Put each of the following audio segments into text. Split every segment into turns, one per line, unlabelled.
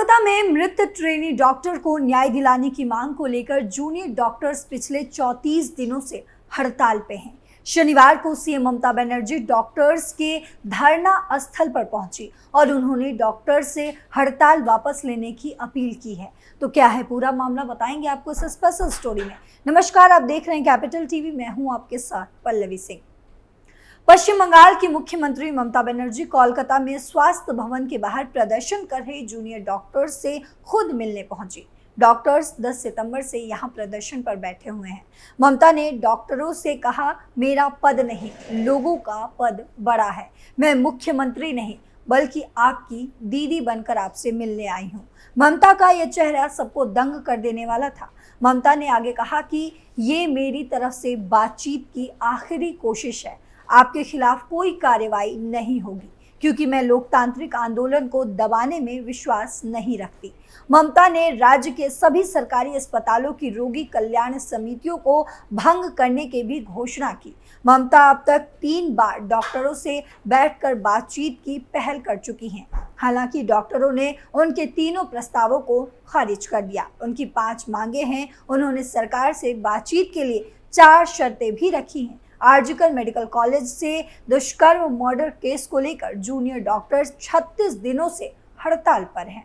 कोलकाता में मृत trainee doctor को न्याय दिलाने की मांग को लेकर जूनियर डॉक्टर्स पिछले 34 दिनों से हड़ताल पे हैं। शनिवार को सीएम ममता बनर्जी डॉक्टर्स के धरना स्थल पर पहुंची और उन्होंने डॉक्टर से हड़ताल वापस लेने की अपील की है। तो क्या है पूरा मामला, बताएंगे आपको इस स्पेशल स्टोरी में। नमस्कार, आप देख रहे हैं कैपिटल टीवी, मैं हूं आपके साथ पल्लवी सिंह। पश्चिम बंगाल की मुख्यमंत्री ममता बनर्जी कोलकाता में स्वास्थ्य भवन के बाहर प्रदर्शन कर रहे जूनियर डॉक्टर्स से खुद मिलने पहुंची। डॉक्टर्स 10 सितंबर से यहां प्रदर्शन पर बैठे हुए हैं। ममता ने डॉक्टरों से कहा, मेरा पद नहीं, लोगों का पद बड़ा है। मैं मुख्यमंत्री नहीं बल्कि आपकी दीदी बनकर आपसे मिलने आई हूं। ममता का यह चेहरा सबको दंग कर देने वाला था। ममता ने आगे कहा कि ये मेरी तरफ से बातचीत की आखिरी कोशिश है। आपके खिलाफ कोई कार्रवाई नहीं होगी क्योंकि मैं लोकतांत्रिक आंदोलन को दबाने में विश्वास नहीं रखती। ममता ने राज्य के सभी सरकारी अस्पतालों की रोगी कल्याण समितियों को भंग करने की भी घोषणा की। ममता अब तक 3 बार डॉक्टरों से बैठकर बातचीत की पहल कर चुकी हैं। हालांकि डॉक्टरों ने उनके तीनों प्रस्तावों को खारिज कर दिया। उनकी 5 मांगे हैं। उन्होंने सरकार से बातचीत के लिए 4 शर्तें भी रखी हैं। आरजीकर मेडिकल कॉलेज से दुष्कर्म मर्डर केस को लेकर जूनियर डॉक्टर्स 36 दिनों से हड़ताल पर हैं।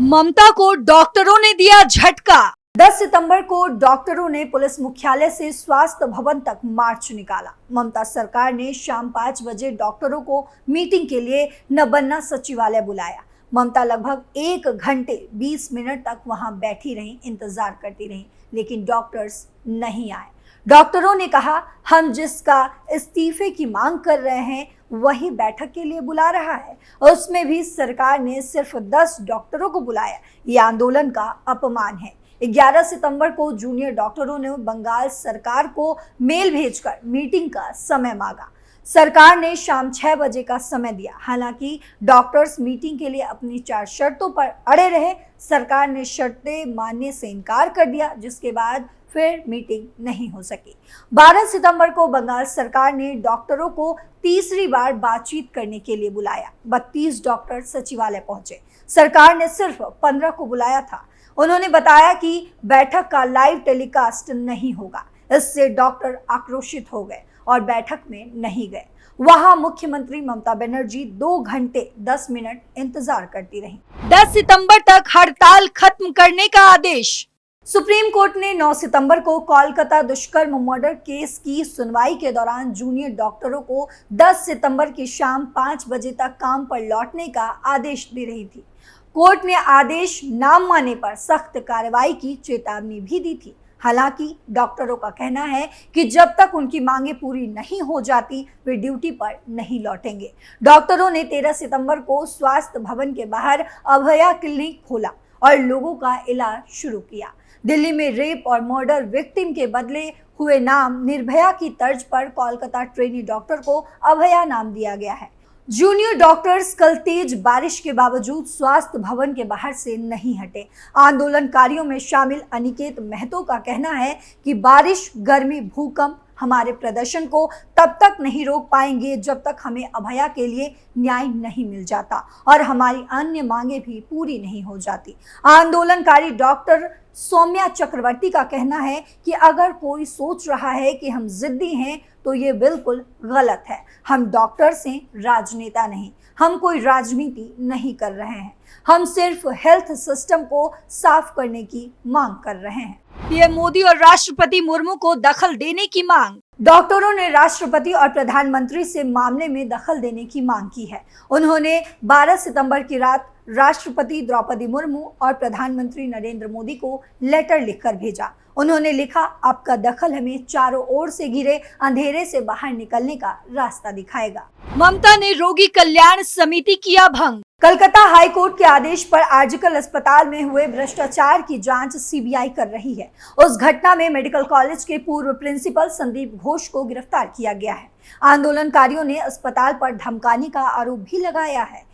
ममता को डॉक्टरों ने दिया झटका।
10 सितंबर को डॉक्टरों ने पुलिस मुख्यालय से स्वास्थ्य भवन तक मार्च निकाला। ममता सरकार ने शाम 5 बजे डॉक्टरों को मीटिंग के लिए नबन्ना सचिवालय बुलाया। ममता लगभग 1 घंटे 20 मिनट तक वहां बैठी रहीं, इंतजार करती रहीं, लेकिन डॉक्टर्स नहीं आए। डॉक्टरों ने कहा, हम जिसका इस्तीफे की मांग कर रहे हैं वही बैठक के लिए बुला रहा है, और उसमें भी सरकार ने सिर्फ 10 डॉक्टरों को बुलाया। ये आंदोलन का अपमान है। 11 सितंबर को जूनियर डॉक्टरों ने बंगाल सरकार को मेल भेजकर मीटिंग का समय मांगा। सरकार ने शाम 6 बजे का समय दिया। हालांकि डॉक्टर्स मीटिंग के लिए अपनी 4 शर्तों पर अड़े रहे। सरकार ने शर्तें मानने से इनकार कर दिया, जिसके बाद फिर मीटिंग नहीं हो सकी। 12 सितंबर को बंगाल सरकार ने डॉक्टरों को तीसरी बार बातचीत करने के लिए बुलाया। 32 डॉक्टर सचिवालय पहुंचे। सरकार ने सिर्फ 15 को बुलाया था। उन्होंने बताया कि बैठक का लाइव टेलीकास्ट नहीं होगा। इससे डॉक्टर आक्रोशित हो गए और बैठक में नहीं गए। वहां मुख्यमंत्री ममता बनर्जी 2 घंटे 10 मिनट इंतजार करती रहीं।
10 सितंबर तक हड़ताल खत्म करने का आदेश।
सुप्रीम कोर्ट ने 9 सितंबर को कोलकाता दुष्कर्म मर्डर केस की सुनवाई के दौरान जूनियर डॉक्टरों को 10 सितंबर की शाम 5 बजे तक काम पर लौटने का आदेश दे रही थी। कोर्ट ने आदेश ना मानने पर सख्त कार्रवाई की चेतावनी भी दी थी। हालांकि डॉक्टरों का कहना है कि जब तक उनकी मांगें पूरी नहीं हो जाती वे ड्यूटी पर नहीं लौटेंगे। डॉक्टरों ने 13 सितंबर को स्वास्थ्य भवन के बाहर अभया क्लिनिक खोला और लोगों का इलाज शुरू किया। दिल्ली में रेप और मर्डर विक्टिम के बदले हुए नाम निर्भया की तर्ज पर कोलकाता ट्रेनी डॉक्टर को अभया नाम दिया गया है। जूनियर डॉक्टर्स कल तेज बारिश के बावजूद स्वास्थ्य भवन के बाहर से नहीं हटे। आंदोलनकारियों में शामिल अनिकेत महतो का कहना है कि बारिश, गर्मी, भूकंप हमारे प्रदर्शन को तब तक नहीं रोक पाएंगे जब तक हमें अभया के लिए न्याय नहीं मिल जाता और हमारी अन्य मांगे भी पूरी नहीं हो जाती। आंदोलनकारी डॉक्टर सौम्या चक्रवर्ती का कहना है कि अगर कोई सोच रहा है कि हम जिद्दी हैं तो ये बिल्कुल गलत है। हम डॉक्टर्स हैं, राजनेता नहीं। हम कोई राजनीति नहीं कर रहे हैं। हम सिर्फ हेल्थ सिस्टम को साफ करने की मांग कर रहे हैं।
पीएम मोदी और राष्ट्रपति मुर्मू को दखल देने की मांग।
डॉक्टरों ने राष्ट्रपति और प्रधानमंत्री से मामले में दखल देने की मांग की है। उन्होंने 12 सितंबर की रात राष्ट्रपति द्रौपदी मुर्मू और प्रधानमंत्री नरेंद्र मोदी को लेटर लिखकर भेजा। उन्होंने लिखा, आपका दखल हमें चारों ओर से घिरे अंधेरे से बाहर निकलने का रास्ता दिखाएगा।
ममता ने रोगी कल्याण समिति किया भंग।
कलकत्ता हाई कोर्ट के आदेश पर आरजीकर अस्पताल में हुए भ्रष्टाचार की जांच सीबीआई कर रही है। उस घटना में मेडिकल कॉलेज के पूर्व प्रिंसिपल संदीप घोष को गिरफ्तार किया गया है। आंदोलनकारियों ने अस्पताल पर धमकाने का आरोप भी लगाया है।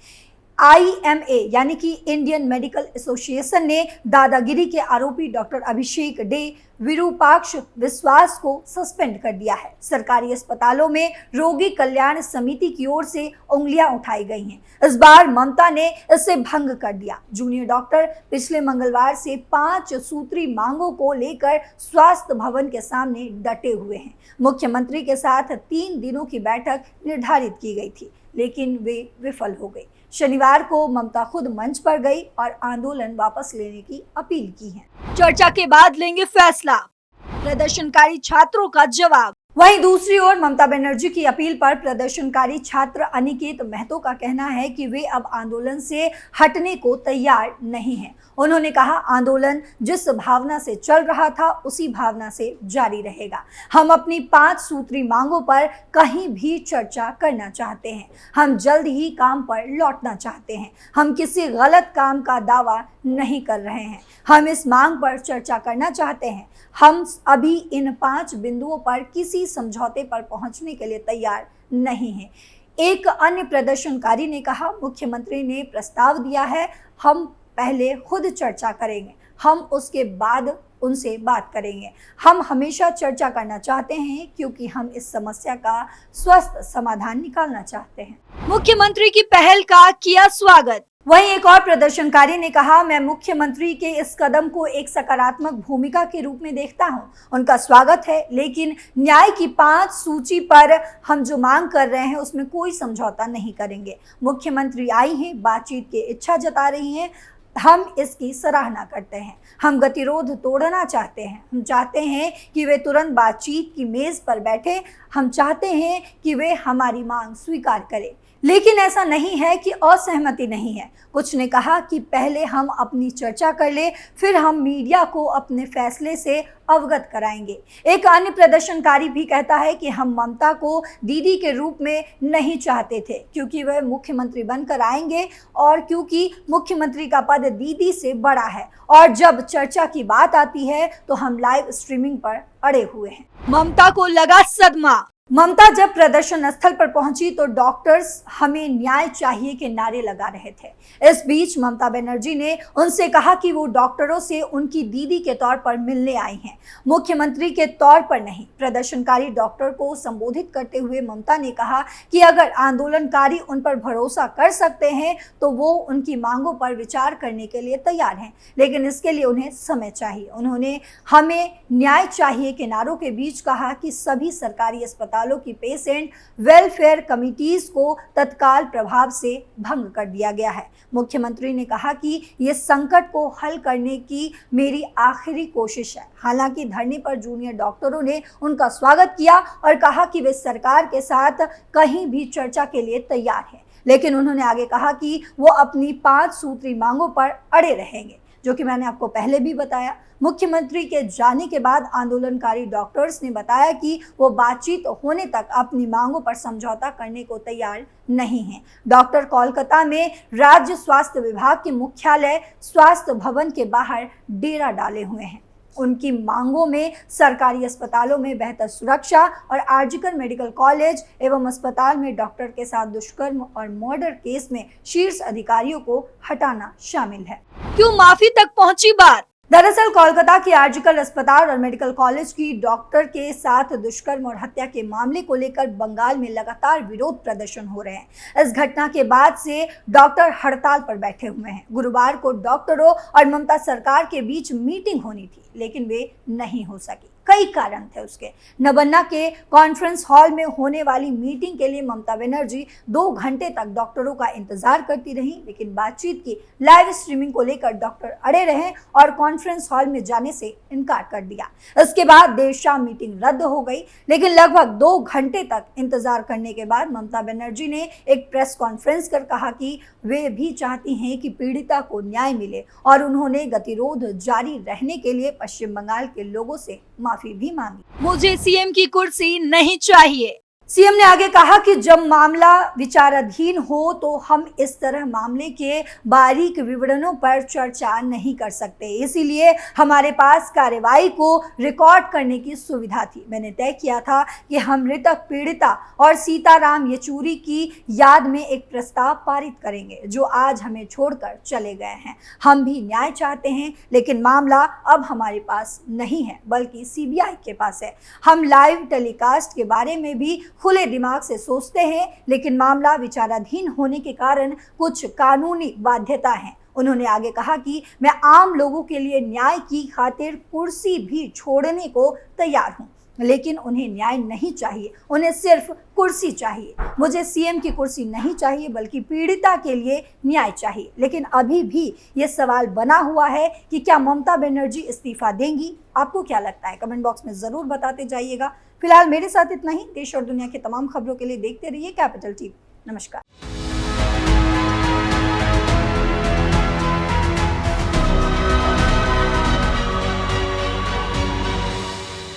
IMA यानी कि इंडियन मेडिकल एसोसिएशन ने दादागिरी के आरोपी डॉक्टर अभिषेक डे विरूपाक्ष विश्वास को सस्पेंड कर दिया है। सरकारी अस्पतालों में रोगी कल्याण समिति की ओर से उंगलियां उठाई गई हैं। इस बार ममता ने इसे भंग कर दिया। जूनियर डॉक्टर पिछले मंगलवार से 5 सूत्री मांगों को लेकर स्वास्थ्य भवन के सामने डटे हुए हैं। मुख्यमंत्री के साथ 3 दिनों की बैठक निर्धारित की गई थी, लेकिन वे विफल हो गई। शनिवार को ममता खुद मंच पर गई और आंदोलन वापस लेने की अपील की है।
चर्चा के बाद लेंगे फैसला, प्रदर्शनकारी छात्रों का जवाब।
वहीं दूसरी ओर ममता बनर्जी की अपील पर प्रदर्शनकारी छात्र अनिकेत महतो का कहना है कि वे अब आंदोलन से हटने को तैयार नहीं हैं। उन्होंने कहा, आंदोलन जिस भावना से चल रहा था उसी भावना से जारी रहेगा। हम अपनी 5 सूत्री मांगों पर कहीं भी चर्चा करना चाहते हैं। हम जल्द ही काम पर लौटना चाहते हैं। हम किसी गलत काम का दावा नहीं कर रहे हैं। हम इस मांग पर चर्चा करना चाहते हैं। हम अभी इन 5 बिंदुओं पर किसी समझौते पर पहुंचने के लिए तैयार नहीं हैं। एक अन्य प्रदर्शनकारी ने कहा, मुख्यमंत्री ने प्रस्ताव दिया है, हम पहले खुद चर्चा करेंगे, हम उसके बाद उनसे बात करेंगे। हम हमेशा चर्चा करना चाहते हैं क्योंकि हम इस समस्या का स्वस्थ समाधान निकालना चाहते हैं।
मुख्यमंत्री की पहल का किया स्वागत।
वहीं एक और प्रदर्शनकारी ने कहा, मैं मुख्यमंत्री के इस कदम को एक सकारात्मक भूमिका के रूप में देखता हूं। उनका स्वागत है, लेकिन न्याय की 5 सूची पर हम जो मांग कर रहे हैं उसमें कोई समझौता नहीं करेंगे। मुख्यमंत्री आई हैं, बातचीत की इच्छा जता रही हैं, हम इसकी सराहना करते हैं। हम गतिरोध तोड़ना चाहते हैं। हम चाहते हैं कि वे तुरंत बातचीत की मेज पर बैठे। हम चाहते हैं कि वे हमारी मांग स्वीकार करें, लेकिन ऐसा नहीं है कि असहमति नहीं है। कुछ ने कहा कि पहले हम अपनी चर्चा कर ले, फिर हम मीडिया को अपने फैसले से अवगत कराएंगे। एक अन्य प्रदर्शनकारी भी कहता है कि हम ममता को दीदी के रूप में नहीं चाहते थे, क्योंकि वह मुख्यमंत्री बनकर आएंगे और क्योंकि मुख्यमंत्री का पद दीदी से बड़ा है, और जब चर्चा की बात आती है तो हम लाइव स्ट्रीमिंग पर अड़े हुए हैं।
ममता को लगा सदमा।
ममता जब प्रदर्शन स्थल पर पहुंची तो डॉक्टर्स हमें न्याय चाहिए के नारे लगा रहे थे। इस बीच ममता बनर्जी ने उनसे कहा कि वो डॉक्टरों से उनकी दीदी के तौर पर मिलने आई हैं, मुख्यमंत्री के तौर पर नहीं। प्रदर्शनकारी डॉक्टर को संबोधित करते हुए ममता ने कहा कि अगर आंदोलनकारी उन पर भरोसा कर सकते हैं तो वो उनकी मांगों पर विचार करने के लिए तैयार हैं, लेकिन इसके लिए उन्हें समय चाहिए। उन्होंने हमें न्याय चाहिए के नारों के बीच कहा कि सभी सरकारी अस्पतालों की पेशेंट वेलफेयर कमिटीज को तत्काल प्रभाव से भंग कर दिया गया है। मुख्यमंत्री ने कहा कि ये संकट को हल करने की मेरी आखिरी कोशिश है। हालांकि धरने पर जूनियर डॉक्टरों ने उनका स्वागत किया और कहा कि वे सरकार के साथ कहीं भी चर्चा के लिए तैयार हैं, लेकिन उन्होंने आगे कहा कि वो अपनी 5 सूत्री मांगों पर अड़े रहेंगे, जो कि मैंने आपको पहले भी बताया। मुख्यमंत्री के जाने के बाद आंदोलनकारी डॉक्टर्स ने बताया कि वो बातचीत होने तक अपनी मांगों पर समझौता करने को तैयार नहीं हैं। डॉक्टर कोलकाता में राज्य स्वास्थ्य विभाग के मुख्यालय स्वास्थ्य भवन के बाहर डेरा डाले हुए हैं। उनकी मांगों में सरकारी अस्पतालों में बेहतर सुरक्षा और आरजीकर मेडिकल कॉलेज एवं अस्पताल में डॉक्टर के साथ दुष्कर्म और मर्डर केस में शीर्ष अधिकारियों को हटाना शामिल है।
क्यों माफी तक पहुंची बात?
दरअसल कोलकाता के आरजीकर अस्पताल और मेडिकल कॉलेज की डॉक्टर के साथ दुष्कर्म और हत्या के मामले को लेकर बंगाल में लगातार विरोध प्रदर्शन हो रहे हैं। इस घटना के बाद से डॉक्टर हड़ताल पर बैठे हुए हैं। गुरुवार को डॉक्टरों और ममता सरकार के बीच मीटिंग होनी थी, लेकिन वे नहीं हो सकी। कई कारण थे उसके। नबन्ना के कॉन्फ्रेंस हॉल में होने वाली मीटिंग के लिए ममता बनर्जी 2 घंटे तक डॉक्टरों का इंतजार करती रही, लेकिन बातचीत की लाइव स्ट्रीमिंग को लेकर डॉक्टर अड़े रहे और कॉन्फ्रेंस हॉल में जाने से इनकार कर दिया। इसके बाद देर शाम मीटिंग रद्द हो गई, लेकिन लगभग 2 घंटे तक इंतजार करने के बाद ममता बनर्जी ने एक प्रेस कॉन्फ्रेंस कर कहा कि वे भी चाहती हैं कि पीड़िता को न्याय मिले, और उन्होंने गतिरोध जारी रहने के लिए पश्चिम बंगाल के लोगों से माफी भी मांगी।
मुझे सीएम की कुर्सी नहीं चाहिए।
सीएम ने आगे कहा कि जब मामला विचाराधीन हो तो हम इस तरह मामले के बारीक विवरणों पर चर्चा नहीं कर सकते, इसीलिए हमारे पास कार्रवाई को रिकॉर्ड करने की सुविधा थी। मैंने तय किया था कि हम मृतक पीड़िता और सीताराम येचुरी की याद में एक प्रस्ताव पारित करेंगे जो आज हमें छोड़कर चले गए हैं। हम भी न्याय चाहते हैं, लेकिन मामला अब हमारे पास नहीं है बल्कि सीबीआई के पास है। हम लाइव टेलीकास्ट के बारे में भी खुले दिमाग से सोचते हैं, लेकिन मामला विचाराधीन होने के कारण कुछ कानूनी बाध्यता है। उन्होंने आगे कहा कि मैं आम लोगों के लिए न्याय की खातिर कुर्सी भी छोड़ने को तैयार हूं, लेकिन उन्हें न्याय नहीं चाहिए, उन्हें सिर्फ कुर्सी चाहिए। मुझे सीएम की कुर्सी नहीं चाहिए बल्कि पीड़िता के लिए न्याय चाहिए। लेकिन अभी भी ये सवाल बना हुआ है कि क्या ममता बनर्जी इस्तीफा देंगी? आपको क्या लगता है? कमेंट बॉक्स में जरूर बताते जाइएगा। फिलहाल मेरे साथ इतना ही। देश और दुनिया की तमाम खबरों के लिए देखते रहिए कैपिटल टीवी। नमस्कार।